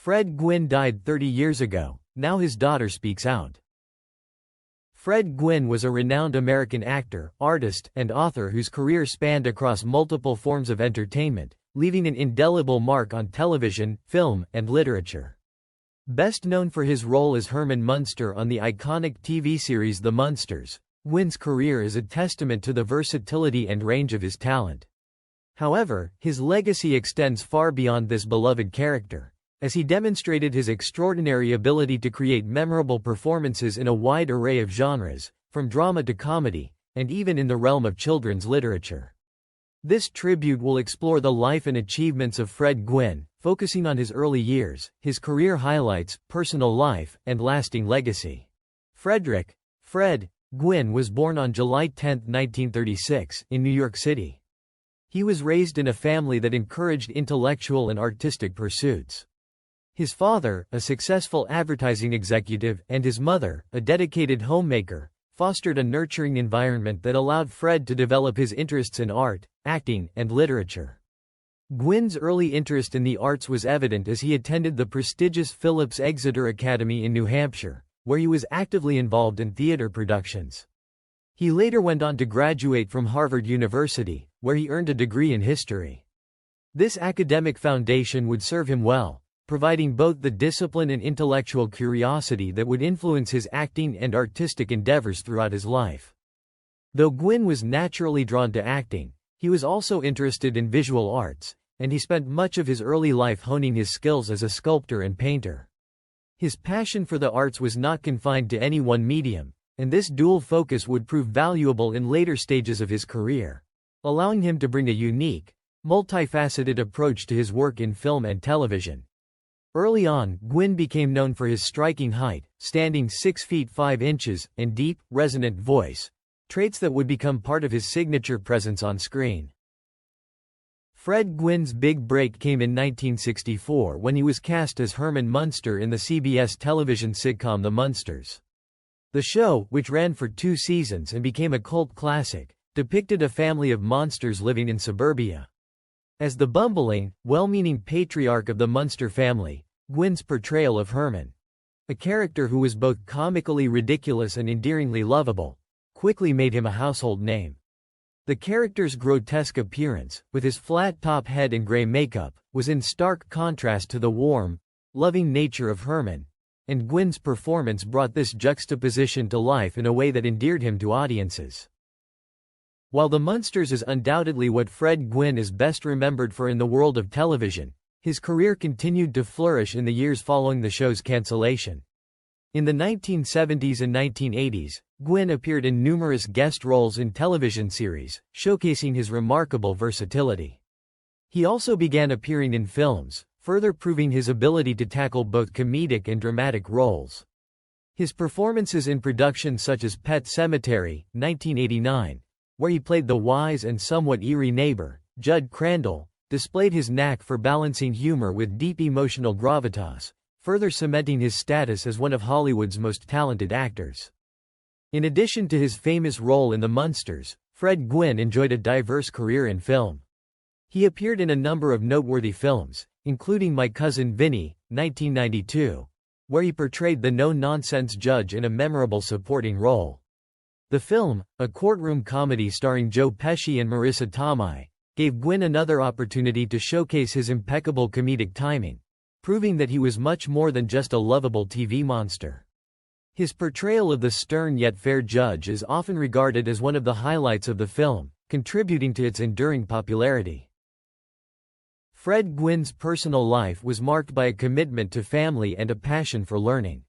Fred Gwynn died 30 years ago. Now his daughter speaks out. Fred Gwynn was a renowned American actor, artist, and author whose career spanned across multiple forms of entertainment, leaving an indelible mark on television, film, and literature. Best known for his role as Herman Munster on the iconic TV series The Munsters, Gwynn's career is a testament to the versatility and range of his talent. However, his legacy extends far beyond this beloved character, as he demonstrated his extraordinary ability to create memorable performances in a wide array of genres, from drama to comedy, and even in the realm of children's literature. This tribute will explore the life and achievements of Fred Gwynn, focusing on his early years, his career highlights, personal life, and lasting legacy. Fred Gwynn was born on July 10, 1936, in New York City. He was raised in a family that encouraged intellectual and artistic pursuits. His father, a successful advertising executive, and his mother, a dedicated homemaker, fostered a nurturing environment that allowed Fred to develop his interests in art, acting, and literature. Gwynn's early interest in the arts was evident as he attended the prestigious Phillips Exeter Academy in New Hampshire, where he was actively involved in theater productions. He later went on to graduate from Harvard University, where he earned a degree in history. This academic foundation would serve him well, providing both the discipline and intellectual curiosity that would influence his acting and artistic endeavors throughout his life. Though Gwynn was naturally drawn to acting, he was also interested in visual arts, and he spent much of his early life honing his skills as a sculptor and painter. His passion for the arts was not confined to any one medium, and this dual focus would prove valuable in later stages of his career, allowing him to bring a unique, multifaceted approach to his work in film and television. Early on, Gwynn became known for his striking height, standing 6 feet 5 inches, and deep, resonant voice, traits that would become part of his signature presence on screen. Fred Gwynn's big break came in 1964 when he was cast as Herman Munster in the CBS television sitcom The Munsters. The show, which ran for 2 seasons and became a cult classic, depicted a family of monsters living in suburbia. As the bumbling, well-meaning patriarch of the Munster family, Gwynn's portrayal of Herman, a character who was both comically ridiculous and endearingly lovable, quickly made him a household name. The character's grotesque appearance, with his flat-top head and gray makeup, was in stark contrast to the warm, loving nature of Herman, and Gwynn's performance brought this juxtaposition to life in a way that endeared him to audiences. While The Munsters is undoubtedly what Fred Gwynn is best remembered for in the world of television, his career continued to flourish in the years following the show's cancellation. In the 1970s and 1980s, Gwynn appeared in numerous guest roles in television series, showcasing his remarkable versatility. He also began appearing in films, further proving his ability to tackle both comedic and dramatic roles. His performances in productions such as Pet Sematary, 1989, where he played the wise and somewhat eerie neighbor, Judd Crandall, displayed his knack for balancing humor with deep emotional gravitas, further cementing his status as one of Hollywood's most talented actors. In addition to his famous role in The Munsters, Fred Gwynn enjoyed a diverse career in film. He appeared in a number of noteworthy films, including My Cousin Vinny, 1992, where he portrayed the no-nonsense judge in a memorable supporting role. The film, a courtroom comedy starring Joe Pesci and Marissa Tomei, gave Gwynn another opportunity to showcase his impeccable comedic timing, proving that he was much more than just a lovable TV monster. His portrayal of the stern yet fair judge is often regarded as one of the highlights of the film, contributing to its enduring popularity. Fred Gwynn's personal life was marked by a commitment to family and a passion for learning.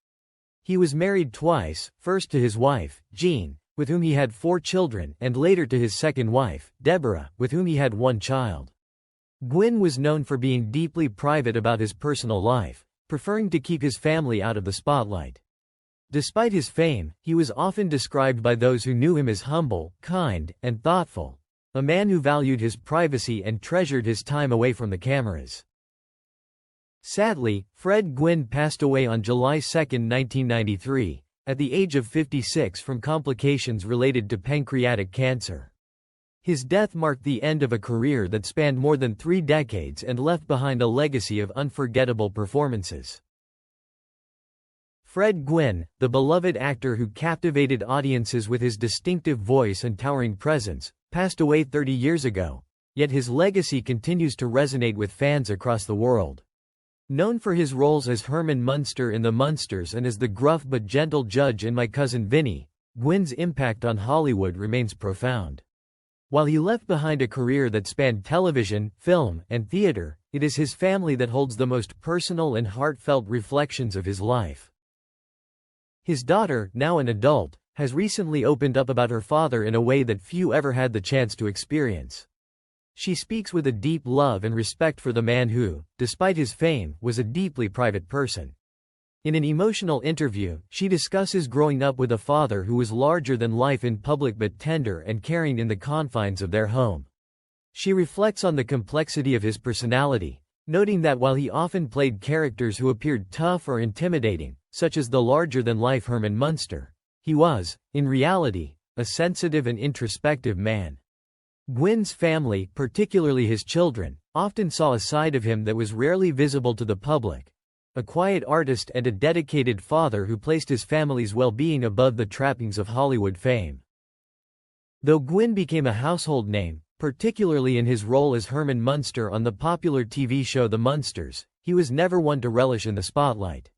He was married twice, first to his wife, Jean, with whom he had 4 children, and later to his second wife, Deborah, with whom he had 1 child. Gwynn was known for being deeply private about his personal life, preferring to keep his family out of the spotlight. Despite his fame, he was often described by those who knew him as humble, kind, and thoughtful, a man who valued his privacy and treasured his time away from the cameras. Sadly, Fred Gwynn passed away on July 2, 1993, at the age of 56 from complications related to pancreatic cancer. His death marked the end of a career that spanned more than 3 decades and left behind a legacy of unforgettable performances. Fred Gwynn, the beloved actor who captivated audiences with his distinctive voice and towering presence, passed away 30 years ago, yet his legacy continues to resonate with fans across the world. Known for his roles as Herman Munster in The Munsters and as the gruff but gentle judge in My Cousin Vinny, Gwynn's impact on Hollywood remains profound. While he left behind a career that spanned television, film, and theater, it is his family that holds the most personal and heartfelt reflections of his life. His daughter, now an adult, has recently opened up about her father in a way that few ever had the chance to experience. She speaks with a deep love and respect for the man who, despite his fame, was a deeply private person. In an emotional interview, she discusses growing up with a father who was larger than life in public but tender and caring in the confines of their home. She reflects on the complexity of his personality, noting that while he often played characters who appeared tough or intimidating, such as the larger-than-life Herman Munster, he was, in reality, a sensitive and introspective man. Gwynn's family, particularly his children, often saw a side of him that was rarely visible to the public. A quiet artist and a dedicated father who placed his family's well-being above the trappings of Hollywood fame. Though Gwynn became a household name, particularly in his role as Herman Munster on the popular TV show The Munsters, he was never one to relish in the spotlight.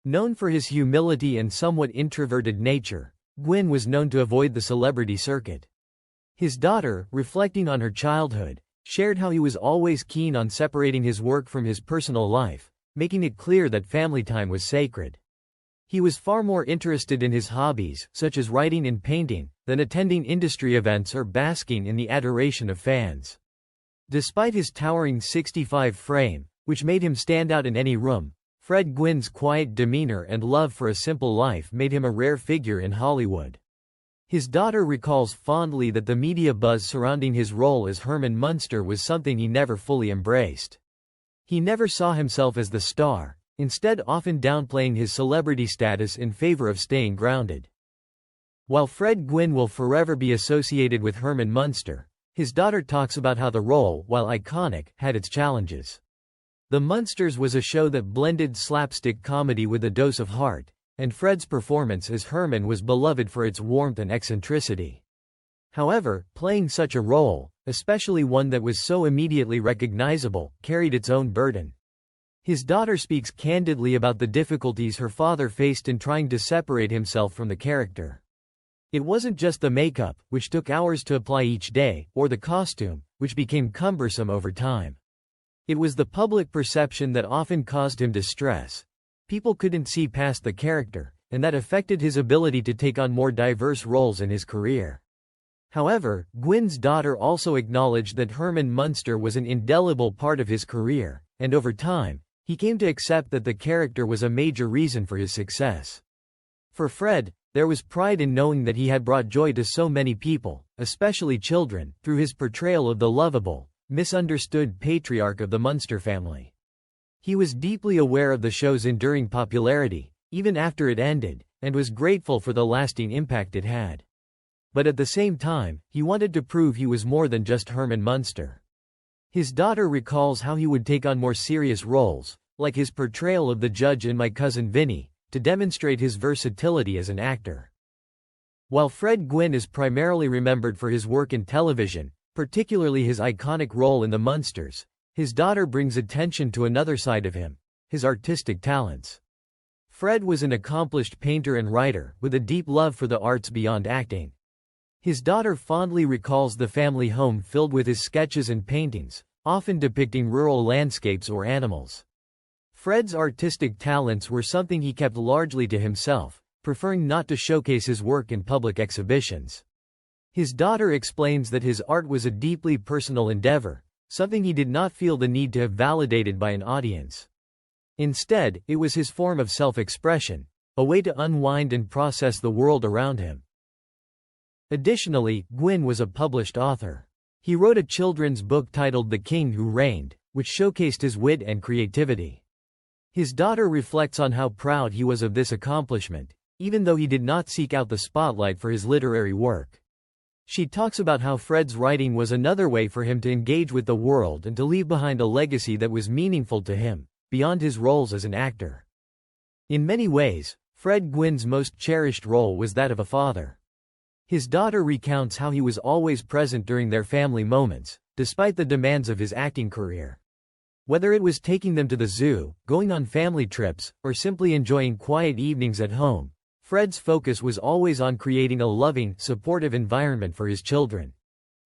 Known for his humility and somewhat introverted nature, Gwynn was known to avoid the celebrity circuit. His daughter, reflecting on her childhood, shared how he was always keen on separating his work from his personal life, making it clear that family time was sacred. He was far more interested in his hobbies, such as writing and painting, than attending industry events or basking in the adoration of fans. Despite his towering 65 frame, which made him stand out in any room, Fred Gwynn's quiet demeanor and love for a simple life made him a rare figure in Hollywood. His daughter recalls fondly that the media buzz surrounding his role as Herman Munster was something he never fully embraced. He never saw himself as the star, instead often downplaying his celebrity status in favor of staying grounded. While Fred Gwynn will forever be associated with Herman Munster, his daughter talks about how the role, while iconic, had its challenges. The Munsters was a show that blended slapstick comedy with a dose of heart, and Fred's performance as Herman was beloved for its warmth and eccentricity. However, playing such a role, especially one that was so immediately recognizable, carried its own burden. His daughter speaks candidly about the difficulties her father faced in trying to separate himself from the character. It wasn't just the makeup, which took hours to apply each day, or the costume, which became cumbersome over time. It was the public perception that often caused him distress. People couldn't see past the character, and that affected his ability to take on more diverse roles in his career. However, Gwynn's daughter also acknowledged that Herman Munster was an indelible part of his career, and over time, he came to accept that the character was a major reason for his success. For Fred, there was pride in knowing that he had brought joy to so many people, especially children, through his portrayal of the lovable, misunderstood patriarch of the Munster family. He was deeply aware of the show's enduring popularity, even after it ended, and was grateful for the lasting impact it had. But at the same time, he wanted to prove he was more than just Herman Munster. His daughter recalls how he would take on more serious roles, like his portrayal of the judge in My Cousin Vinny, to demonstrate his versatility as an actor. While Fred Gwynn is primarily remembered for his work in television, particularly his iconic role in The Munsters, his daughter brings attention to another side of him, his artistic talents. Fred was an accomplished painter and writer, with a deep love for the arts beyond acting. His daughter fondly recalls the family home filled with his sketches and paintings, often depicting rural landscapes or animals. Fred's artistic talents were something he kept largely to himself, preferring not to showcase his work in public exhibitions. His daughter explains that his art was a deeply personal endeavor, something he did not feel the need to have validated by an audience. Instead, it was his form of self-expression, a way to unwind and process the world around him. Additionally, Gwynn was a published author. He wrote a children's book titled The King Who Reigned, which showcased his wit and creativity. His daughter reflects on how proud he was of this accomplishment, even though he did not seek out the spotlight for his literary work. She talks about how Fred's writing was another way for him to engage with the world and to leave behind a legacy that was meaningful to him, beyond his roles as an actor. In many ways, Fred Gwynn's most cherished role was that of a father. His daughter recounts how he was always present during their family moments, despite the demands of his acting career. Whether it was taking them to the zoo, going on family trips, or simply enjoying quiet evenings at home, Fred's focus was always on creating a loving, supportive environment for his children.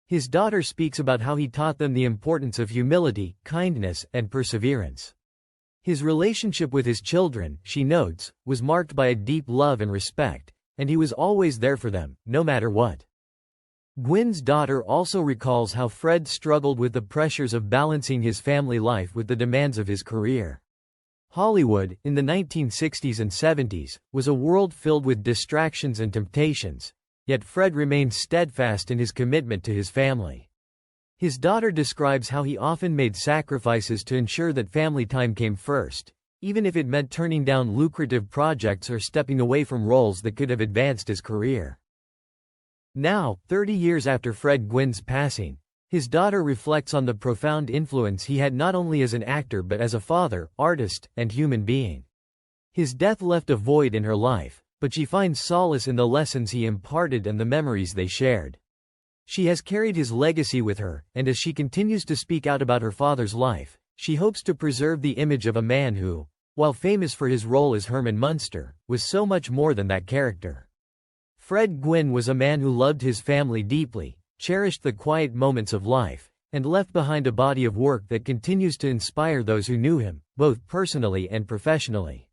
His daughter speaks about how he taught them the importance of humility, kindness, and perseverance. His relationship with his children, she notes, was marked by a deep love and respect, and he was always there for them, no matter what. Gwynn's daughter also recalls how Fred struggled with the pressures of balancing his family life with the demands of his career. Hollywood, in the 1960s and 70s, was a world filled with distractions and temptations, yet Fred remained steadfast in his commitment to his family. His daughter describes how he often made sacrifices to ensure that family time came first, even if it meant turning down lucrative projects or stepping away from roles that could have advanced his career. Now, 30 years after Fred Gwynn's passing, his daughter reflects on the profound influence he had not only as an actor but as a father, artist, and human being. His death left a void in her life, but she finds solace in the lessons he imparted and the memories they shared. She has carried his legacy with her, and as she continues to speak out about her father's life, she hopes to preserve the image of a man who, while famous for his role as Herman Munster, was so much more than that character. Fred Gwynn was a man who loved his family deeply, cherished the quiet moments of life, and left behind a body of work that continues to inspire those who knew him, both personally and professionally.